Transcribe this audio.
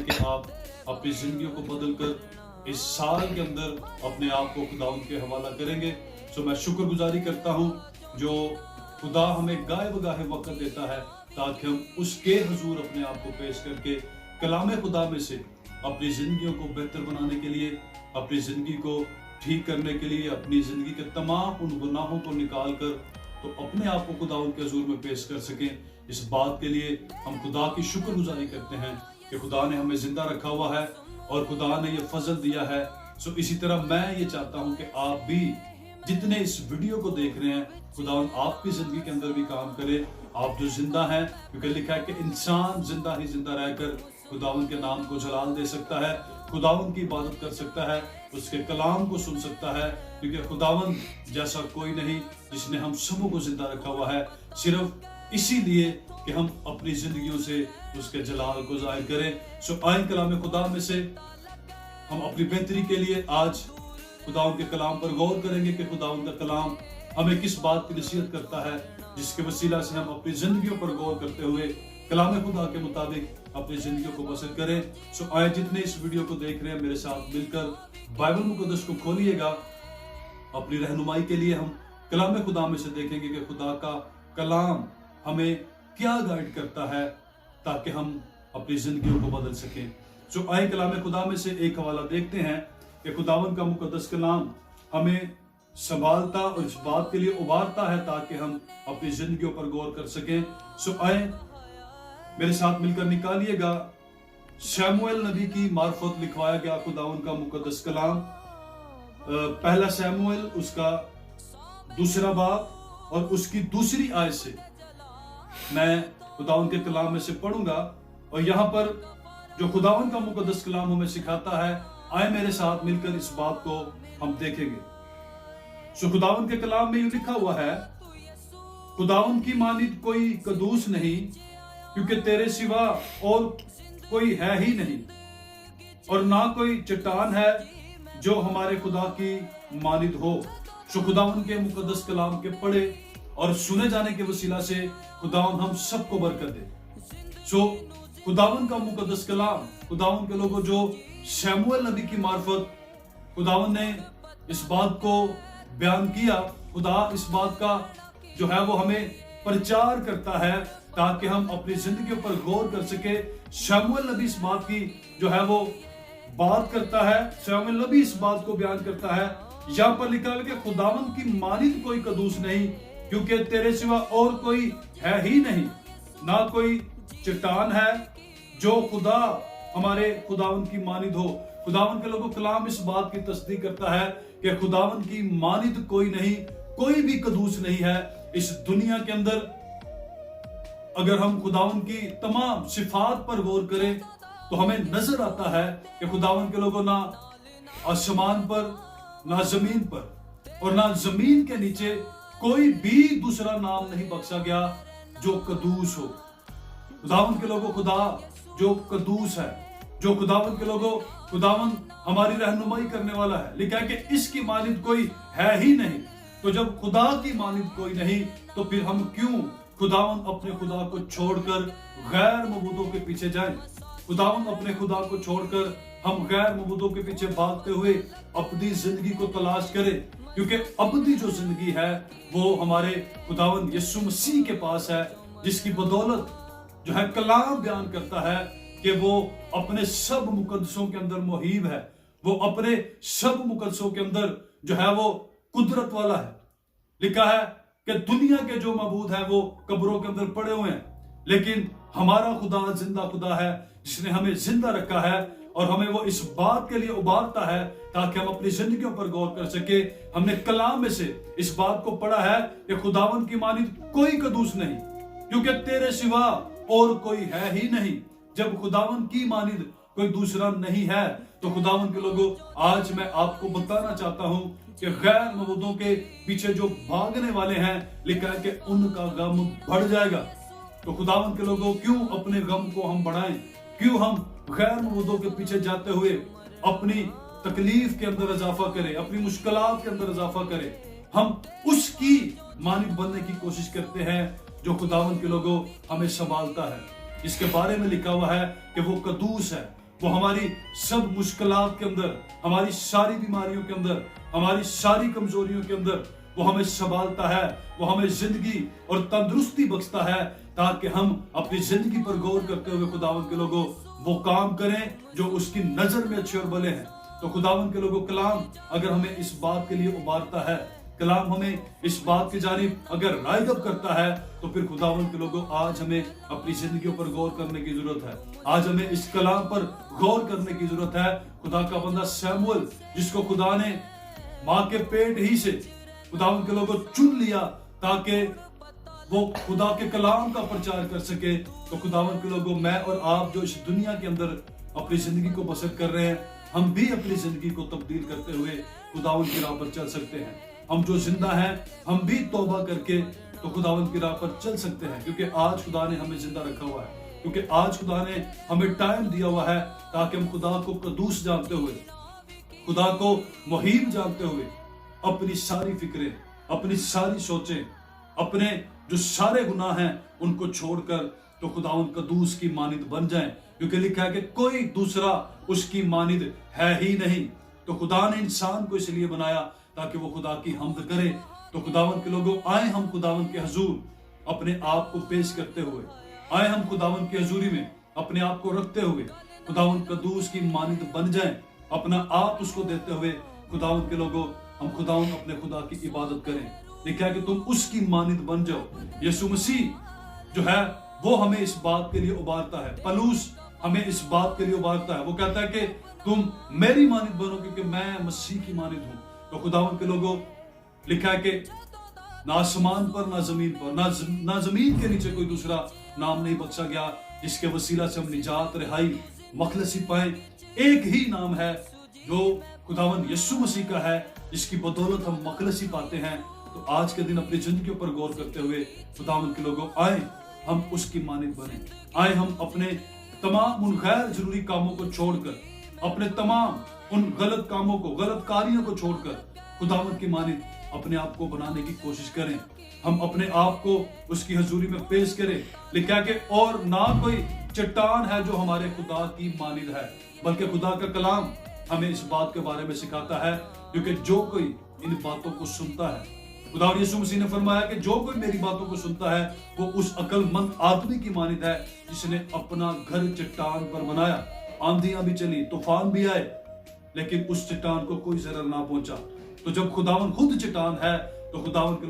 कि आप अपनी जिंदगियों को बदल कर इस साल के अंदर अपने आप को खुदावंद के हवाला करेंगे। सो मैं शुक्रगुजारी करता हूँ जो खुदा हमें गाहे बगाहे वक्त देता है ताकि हम उसके हुजूर अपने आप को पेश करके कलाम खुदा में से अपनी जिंदगियों को बेहतर बनाने के लिए, अपनी जिंदगी को ठीक करने के लिए, अपनी जिंदगी के तमाम उन गुनाहों को निकाल कर तो अपने आप को खुदावंद के हुजूर में पेश कर सकें। इस बात के लिए हम खुदा की शुक्रगुजारी करते हैं कि खुदा ने हमें जिंदा रखा हुआ है और खुदा ने ये फजल दिया है। सो इसी तरह मैं ये चाहता हूं कि आप भी जितने इस वीडियो को देख रहे हैं, खुदावंद आपकी जिंदगी के अंदर भी काम करे। आप जो जिंदा हैं, क्योंकि लिखा है कि इंसान जिंदा ही जिंदा रहकर खुदावंद के नाम को जलाल दे सकता है, खुदावंद की इबादत कर सकता है, उसके कलाम को सुन सकता है, क्योंकि खुदावंद जैसा कोई नहीं जिसने हम सबों को जिंदा रखा हुआ है, सिर्फ इसीलिए कि हम अपनी जिंदगियों से उसके जलाल को जाहिर करें। सो आए कलाम खुदा में से हम अपनी बेहतरी के लिए आज खुदावंद के कलाम पर गौर करेंगे कि खुदावंद का कलाम हमें किस बात की नसीहत करता है, जिसके वसीला से हम अपनी जिंदगियों पर गौर करते हुए कलाम खुदा के मुताबिक अपनी जिंदगियों को बसर करें। सो आए जितने इस वीडियो को देख रहे हैं मेरे साथ मिलकर बाइबल मुकद्दस को खोलिएगा। अपनी रहनुमाई के लिए हम कलाम खुदा में से देखेंगे कि खुदा का कलाम हमें क्या गाइड करता है ताकि हम अपनी जिंदगियों को बदल सकें। सो आए कलाम खुदा में से एक हवाला देखते हैं कि खुदावंद का मुकद्दस कलाम हमें संभालता और इस बात के लिए उबारता है ताकि हम अपनी जिंदगियों पर गौर कर सकें। सो आए मेरे साथ मिलकर निकालिएगा शमूएल नबी की मार्फत लिखवाया गया खुदावंद का मुकद्दस कलाम, पहला शमूएल उसका दूसरा बाब और उसकी दूसरी आयत से मैं खुदावंद के कलाम में से पढ़ूंगा। और यहाँ पर जो खुदावंद का मुकद्दस कलाम हमें सिखाता है, आए मेरे साथ मिलकर इस बात को हम देखेंगे। सो खुदावंद के कलाम में यूं लिखा हुआ है, खुदावंद की मानित कोई कदूस नहीं, क्योंकि तेरे सिवा और कोई है ही नहीं, और ना कोई चट्टान है जो हमारे खुदा की मानित हो। सो खुदावंद के मुकद्दस कलाम के पढ़े और सुने जाने के वसीला से खुदावंद हम सबको बरकत दे। सो खुदावंद का मुकद्दस कलाम, खुदावंद के लोगों जो शमूएल नबी की मार्फत खुदावंद ने इस बात को बयान किया, खुदा इस बात का जो है वो हमें प्रचार करता है ताकि हम अपनी जिंदगियों पर गौर कर सके। शमूएल नबी इस बात की जो है वो बात करता है, शमूएल नबी इस बात को बयान करता है। यहाँ पर लिखा है कि खुदावंद की मानित कोई कदूस नहीं, क्योंकि तेरे सिवा और कोई है ही नहीं, ना कोई चट्टान है जो खुदा हमारे खुदावंद की मानित हो। खुदावंद के लोगों कलाम इस बात की तस्दीक करता है कि खुदावंद की मानित कोई नहीं, कोई भी कदूस नहीं है इस दुनिया के अंदर। अगर हम खुदावंद की तमाम सिफात पर गौर करें तो हमें नजर आता है कि खुदावंद के लोगों ना आसमान पर, ना जमीन पर और ना जमीन के नीचे कोई भी दूसरा नाम नहीं बख्शा गया जो कदूस हो। खुदावंद के लोगों खुदा जो कदूस है, जो खुदावंद के लोगों खुदावंद हमारी रहनुमाई करने वाला है। लिखा है कि इसकी मानित कोई है ही नहीं। तो जब खुदा की मानित कोई नहीं तो फिर हम क्यों खुदावंद अपने खुदा को छोड़कर गैर मबूदों के पीछे जाएं? खुदावंद अपने खुदा को छोड़कर हम गैर मबूदों के पीछे भागते हुए अपनी जिंदगी को तलाश करें, क्योंकि अबदी जो जिंदगी है वो हमारे खुदावंद यीशु मसीह के पास है, जिसकी बदौलत जो है कलाम बयान करता है कि वो अपने सब मुकद्दसों के अंदर मुहीब है, वो अपने सब मुकद्दसों के अंदर जो है वो कुदरत वाला है। लिखा है कि दुनिया के जो मबूद है वो कब्रों के अंदर पड़े हुए हैं, लेकिन हमारा खुदा जिंदा खुदा है जिसने हमें जिंदा रखा है और हमें वो इस बात के लिए उबारता है ताकि हम अपनी जिंदगियों पर गौर कर सके। हमने कलाम में से इस बात को पढ़ा है कि खुदावंद की मानित कोई कदूस नहीं, क्योंकि तेरे सिवा और कोई है ही नहीं। जब खुदावंद की मानित कोई दूसरा नहीं है तो खुदावंद के लोगों आज मैं आपको बताना चाहता हूं कि गैर मबूदों के पीछे जो भागने वाले हैं, लिखा है कि उनका गम बढ़ जाएगा। तो खुदावंद के लोगों क्यों अपने गम को हम बढ़ाएं, क्यों हम गैर मबूदों के पीछे जाते हुए अपनी तकलीफ के अंदर इजाफा करें, अपनी मुश्किलात के अंदर इजाफा करें। हम उसकी मानित बनने की कोशिश करते हैं जो खुदावंद के लोगों हमें संभालता है। इसके बारे में लिखा हुआ है कि वो कदूस है, वो हमारी सब मुश्किलात के अंदर, हमारी सारी बीमारियों के अंदर, हमारी सारी कमजोरियों के अंदर वो हमें संभालता है, वो हमें जिंदगी और तंदुरुस्ती बख्शता है, ताकि हम अपनी जिंदगी पर गौर करते हुए खुदावंद के लोगों वो काम करें जो उसकी नजर में अच्छे और भले हैं। तो खुदावंद के लोगों कलाम अगर हमें इस बात के लिए उबारता है, कलाम हमें इस बात की जानिब अगर राग़िब करता है, तो फिर खुदावंद के लोगों आज हमें अपनी जिंदगियों पर गौर करने की जरूरत है। आज हमें इस कलाम पर गौर करने की जरूरत है। खुदा का बंदा शमूएल, जिसको खुदा ने माँ के पेट ही से खुदावंद के लोगों चुन लिया ताकि वो खुदा के कलाम का प्रचार कर सके, तो खुदावंद के लोगों मैं और आप जो इस दुनिया के अंदर अपनी जिंदगी को बसर कर रहे हैं, हम भी अपनी जिंदगी को तब्दील करते हुए खुदावंद की राह पर चल सकते हैं। हम जो जिंदा हैं, हम भी तौबा करके तो खुदावंद की राह पर चल सकते हैं, क्योंकि आज खुदा ने हमें जिंदा रखा हुआ है, क्योंकि आज खुदा ने हमें टाइम दिया हुआ है ताकि हम खुदा को कदूस जानते हुए, खुदा को मुहीब जानते हुए अपनी सारी फिक्रें, अपनी सारी सोचें, अपने जो सारे गुनाह हैं उनको छोड़कर तो खुदावंद कदूस की मानिद बन जाएं, क्योंकि लिखा है कि कोई दूसरा उसकी मानिद है ही नहीं। तो खुदा ने इंसान को इसलिए बनाया ताकि वो खुदा की हम्द करे। तो खुदावंद के लोगों आए हम खुदावंद के हुजूर अपने आप को पेश करते हुए, आए हम खुदावंद की हजूरी में अपने आप को रखते हुए खुदावंद कदूस की मानिद बन जाएं, अपना आप उसको देते हुए खुदावंद के लोगों हम खुदावंद अपने खुदा की इबादत करें। लिखा है कि तुम उसकी मानिद बन जाओ। यीशु मसीह जो है वो हमें इस बात के लिए उबारता है, पलूस हमें इस बात के लिए उबारता है। वो कहता है कि तुम मेरी मानिद बनो क्योंकि मैं मसीह की मानिद हूं। तो खुदावंद के लोगों लिखा है कि ना आसमान पर ना जमीन पर ना जमीन के नीचे कोई दूसरा नाम नहीं बख्शा गया जिसके वसीला से हम निजात, रिहाई, मखलसी पाए। एक ही नाम है जो खुदावंद यीशु मसीह का है, जिसकी बदौलत हम मखलसी पाते हैं। तो आज के दिन अपनी जिंदगी पर गौर करते हुए खुदावंद के लोगों आए हम उसकी मानिद बने, आए हम अपने तमाम उन गैर जरूरी कामों को छोड़कर, अपने तमाम उन गलत कामों को, गलत कार्यों को छोड़कर खुदावंद की मानिद अपने आप को बनाने की कोशिश करें। हम अपने आप को उसकी हजूरी में पेश करें। लिखा है कि और ना कोई चट्टान है जो हमारे खुदा की मानिद है, बल्कि खुदा का कलाम हमें इस बात के बारे में सिखाता है, क्योंकि जो कोई इन बातों को सुनता है, खुदा यीशु मसीह ने फरमाया कि जो कोई मेरी बातों को सुनता है वो उस अक्लमंद आदमी की मानिद है जिसने अपना घर चट्टान पर बनाया। आंधियां भी चली, तूफान भी आए, लेकिन उस चट्टान को कोई जरर ना पहुंचा। तो जब खुदावन खुद चट्टान है तो खुदावन के